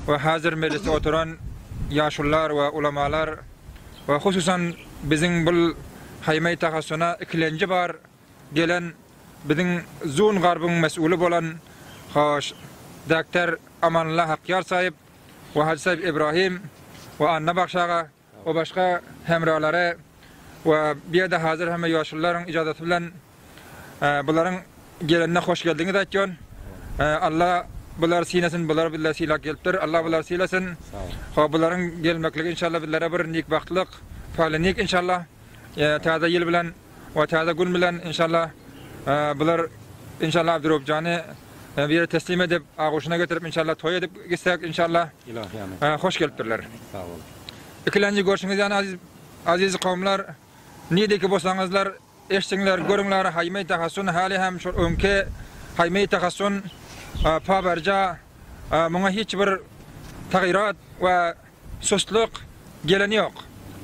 ve hazır mecliste oturan yaşlılar ve ulamalar ve hususan bizim bu haymay tahassuna ikilenci bar gelen bizim zun garbın mesulü bolan hoş Doktor Amanullah Hakkar sahip ve Hacı sahip İbrahim ve Anna Bakşağa ve başka hemraları ve bir de hazır hem yaşlıların icazatı bilen bunların gelenine hoş geldiniz aytyon. Allah bular sinesin, bular billah silak gelipdir. Allah bular silesin. Bunların gelmekligi inşallah bizlere bir nik baxtlık, falinik inşallah. Taze yıl bilen ve taze gün bilen inşallah bular inşallah Abdurrahman'ı bir teslim edip ağuşuna götürüp inşallah toy edip gitsek inşallah. Hoş gelipdirler. Sağ olun. İkilenci görüşünüz yani aziz kavimler, nideki bolsaňyzlar, eşdiňler, görüňler, haymay tahassun hali hem şu öňke haymay tahassun pabarja muňa hiç bir tagyrat we sustluk geleni ýok.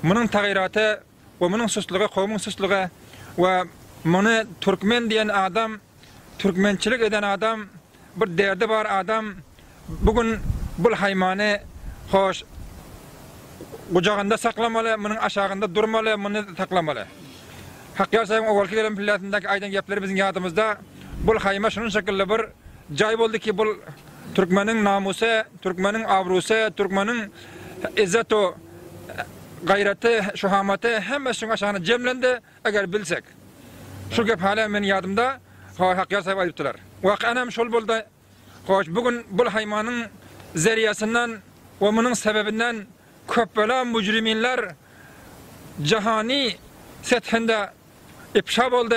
Munyň tagyraty we munyň sustlugy, gowmyň sustlugy we muny türkmen diýen adam, türkmençilik eden adam, bir derdi bar adam bugün bu haymany hoş Gucağında saklamalı, bunun aşağında durmalı, bunu saklamalı. Hakkar sayın oğulki gelen pillatındaki aydan gepleri bizim yadımızda bu hayma şunun şekilde bir cay oldu ki bu Türkmenin namusu, Türkmenin avrusu, Türkmenin izzeti, gayreti, şuhamati hemmesinin aşağına cemlendi eğer bilsek. Şu gep hala benim yadımda Hakkar sayın ayıptılar. Vakanem şol buldu. Bugün bu haymanın zeriyasından ve bunun sebebinden köpbela mücriminler cahani sethinde ifşa oldu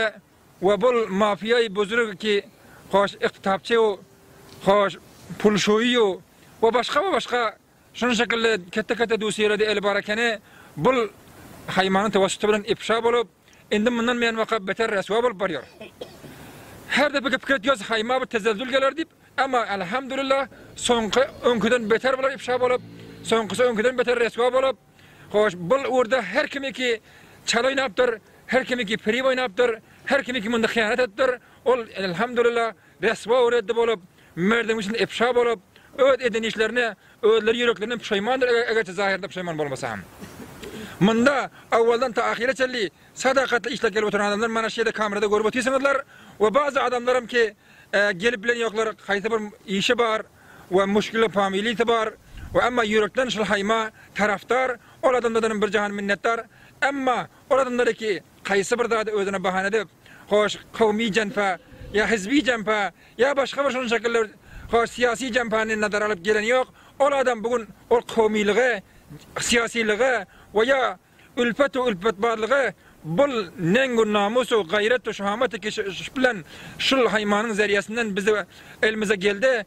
ve bu mafiyayı bozulur ki hoş iktidapçı hoş pulşoyu ve başka şunun şekilde kette dosiyelerde el barakene bu haymanın tevassütü bilen ifşa olup indi bundan men vaka beter resva bolup barıyor. Her de fikret göz hayma bir tezezzül gelir deyip ama elhamdülillah soňky öňküden beter bolar ifşa bolup soňkysy öňküden beter reswa bolup hoş bu urda her kimiki çal oýnapdyr, her kimiki peri oýnapdyr, her kimiki munda hyýanat etdir. Ol elhamdülillah reswa uredy bolup merdem üçin ifşa bolup öd eden işlerini ödleri yüreklerinden pişmandır eger zahirde pişman bolmasam. Munda awaldan ta ahire çelli sadakatli işle gelip oturan adamlar mana şeýde kamerada görüp oturýarlar we bazı adamlarım ki gelip bilen ýoklar haýsy bir işi bar we müşkili familiýeti bar ve ama yürekten şul hayma taraftar ol adamlardan bir jahan minnettar ama ol adamlardaki kaýsy bir zady özüne bahane edip hoş kawmi jenfa ya hizbi jenfa ya başga bir şol şekilde hoş siyasi jenfany nazar alyp gelen ýok. Ol adam bugün ol kawmiligi, siyasiligi we ya ülfet barlygy bul nengu namusu, gayret, şuhamati ki bilen şul haymanyň zeriyesinden bize elimize geldi.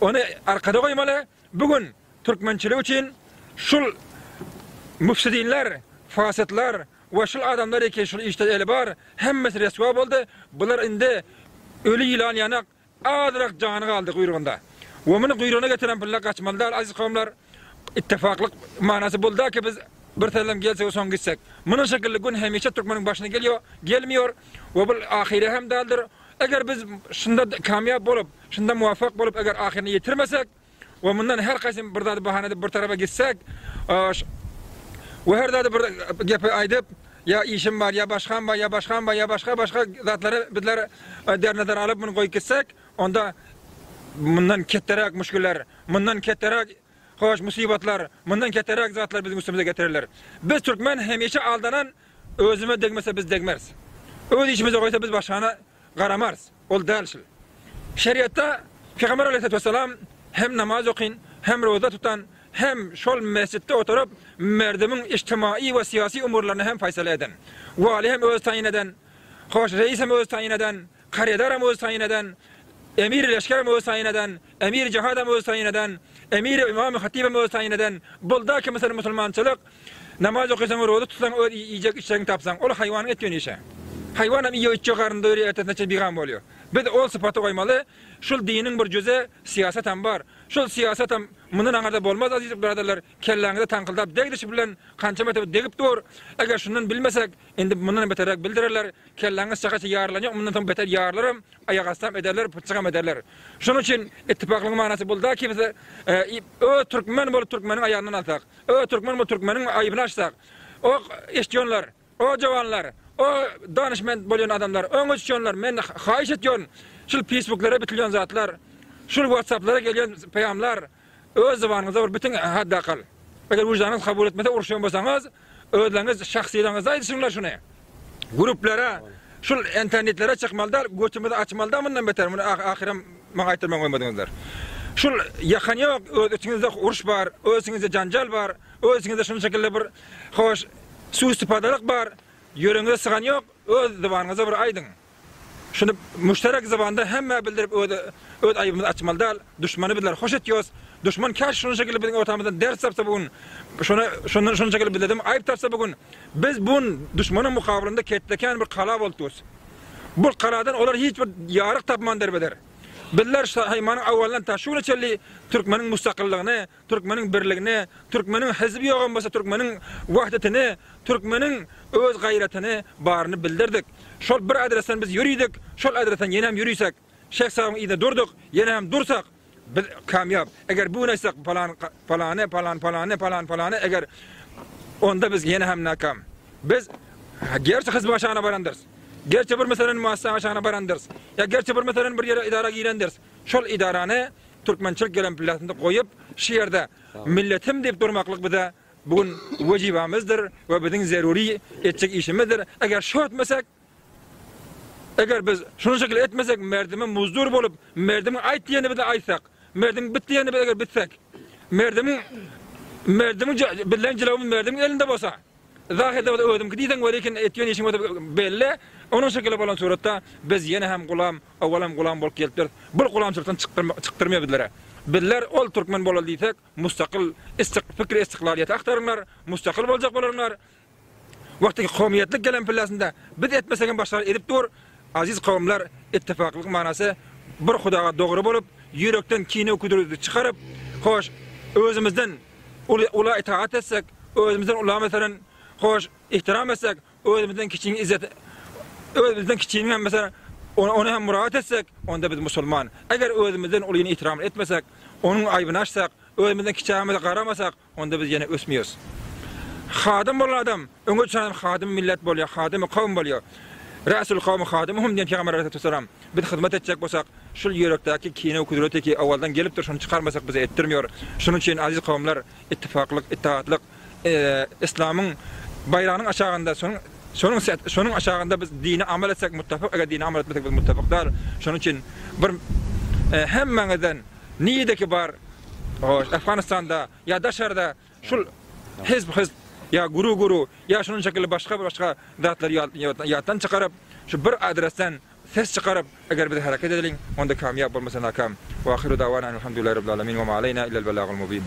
Onu arkada koymalı. Bugün Türkmençilik için şul müfsidinler, fasitler ve şul adamlar ki şul işte eli bar hemmesi resva oldu. Bular indi ölü ilan yanak adrak canı kaldı kuyruğunda. Ve bunu kuyruğuna getiren pilla kaçmalılar aziz kavimler. İttifaklık manası buldu ki biz bir telem gelse o son gitsek. Bunun şekilde gün hemişe Türkmenin başına geliyor, gelmiyor ve bu ahire hem daldır. Eğer biz şunda kamyap olup, şunda muvaffak olup eğer ahirini yitirmesek ve bundan her kaysın bir daha bahanede bir tarafa gitsek ve her daha bir gepe aydıp ya işim var, ya başkan var, ya başkan var, ya başka zatları bizler derneder alıp bunu koyup gitsek onda bundan ketterek müşküller, bundan ketterek hoş musibetler, bundan ketterek zatlar bizim üstümüze getirirler. Biz Türkmen hemişe aldanan özüme degmese biz degmeriz. Öz işimize koysa biz başkana garamarız. Ol dalşil. Şeriatta Peygamber Aleyhisselam hem namaz okuyun, hem roza tutan, hem şol mescitte oturup merdemin içtimai ve siyasi umurlarını hem faysal eden. Vali hem öz tayin eden, hoş reis hem öz tayin eden, kariyedar hem öz tayin eden, emir leşker hem öz tayin eden, emir cihad hem öz tayin eden, emir imam-ı hatib hem öz tayin eden, buldaki mesela musulmançılık, namaz okuysan, roza tutsan, yiyecek içecek tapsan, ol hayvanın et yönüşe. Hayvanam iyi içiyor karnında öyle etetinden bir gam oluyor. Bir de ol sıfatı koymalı. Şul dinin bir cüze siyaset hem var. Şol siyaset hem mundan aňarda bolmaz aziz biradерler. Kelläňizde taňkyldap degdiş bilen kança metep degip dur. Eger şundan bilmesek, indi mundan beterek bildirirler. Kelläňiz çagaça ýarlanýar, mundan taň beter ýarlarym, aýak astam ederler, pıçygam ederler. Şonuň üçin ittifaklyk manasy bolda ki biz o türkmen bolup türkmeniň aýagyndan alsak, o türkmen bolup türkmeniň aýybyny açsak, o eşdiýonlar, o jawanlar, o danışman bolýan adamlar, öňüçýänler men haýyş etýän, şul Facebooklara bitilýän zatlar, şul WhatsApplara gelýän peýamlar öz zabanyňyzda bir bütün hadda kal. Eger wujdaňyz kabul etmese uruşýan bolsaňyz, özleňiz şahsiýetiňizde aýdyşyňlar şuny. Gruplara, şul internetlere çykmalylar, göçümizde açmalylar mundan beter. Muny ahyram maňa aýtyrman goýmadyňyzlar. Şul ýakan ýok, özüňizde uruş bar, özüňizde janjal bar, özüňizde şunu şekilde bir hoş suýsupadalyk bar, ýöreňize sygan ýok, öz zabanyňyza bir aýdyň. Şunu müşterek zabanda hemme bildirip öz aýybymyzy açmalylar, düşmany biler hoş etýäs. Düşman kaç şunu şekilde bizim ortamızdan ders tapsa bugün, şunu şekilde bildim, ayıp tapsa bugün, biz bugün düşmanın mukabilinde ketleken bir kala boldyz. Bu kaladan olar hiç bir yarık tapman derbeder. Biller haymanın awaldan taşuğuna çelli Türkmenin müstakilliğini, Türkmenin birliğini, Türkmenin hizbi yoğun basa Türkmenin vahdetini, Türkmenin öz gayretini, barını bildirdik. Şol bir adresten biz yürüydük, şol adresten yine hem yürüysek, Şeyh Sağım iyide durduk, yine hem dursak, kamyap. Eğer bu neysak falan eğer onda biz yine hem nakam. Biz gerçi hizbi aşağına barandırız. Gerçi bir meselenin muassasa aşağına barandırız. Ya gerçi bir meselenin bir yere idara girendiririz. Şol idarany Türkmençilik gelen platında koyup şu yerde milletim deyip durmaklık bize bugün vecibamızdır ve bizim zaruri edecek işimizdir. Eğer şu etmesek, eğer biz şunu şekilde etmesek, merdimin muzdur bolup, merdimin ayt diyeni bir de aytsak, merdimin bit diyeni bir de bitsek, merdimin bilen cilavın merdimin elinde bolsa, zahide ödüm ki diyden veriken etyen işin belli, onun şekilde bolan suratda biz yine hem gulam, avvalam gulam bolup gelipdir. Bu gulam sırtdan çıktırmaya bizlere. Bizler ol Türkmen bolal diysek, mustaqil fikri istiklaliyeti aktarırlar, mustaqil bolacak bolarlar. Vaktaki kavmiyetlik gelen pillasında biz etmeseken başlar edip dur, aziz kavimler ittifaklık manası bir Hudaga doğru bolup, yürekten kine kudurdu çıkarıp, hoş özümüzden ula itaat etsek, özümüzden ula mesela hoş ihtiram etsek, özümüzden kiçiğin izzet, özümüzden kiçiğin mesela onu hem muraat etsek, onda biz Müslüman. Eğer özümüzden ulayını ihtiram etmesek, onun aybını açsak, özümüzden kiçiğimize qaramasak, onda biz yine ösmüyoruz. Hadım bolan adam, öňe çan hadım millet bolýar, hadım kavm bolýar. Rasul kavm hadimuhum diýen Peygamber Aleyhisselam. Biz hyzmat etjek bolsak, şul ýürekdäki kine kudreteki awaldan gelip dur, şunu çıkarmasak bize ettirmiyor. Şunun için aziz kavmlar ittifaklyk, itaatlyk, İslamyň bayrağının aşağında şunun aşağında biz dini amel etsek muttafak, eger dini amel etmesek biz muttafaklar. Şunun için bir hemmeňizden niýedeki bar, Afganistan'da ya daşarda şul hizb ya guru ya şunun şekilde başka zatlar yattan çıkarıp şu bir adresten ses çıkarıp eğer biz hareket edelim onda kamyap olmasa nakam. Ve ahiru davana elhamdülillahi rabbil alamin ve ma aleyna illa'l belagul mubin.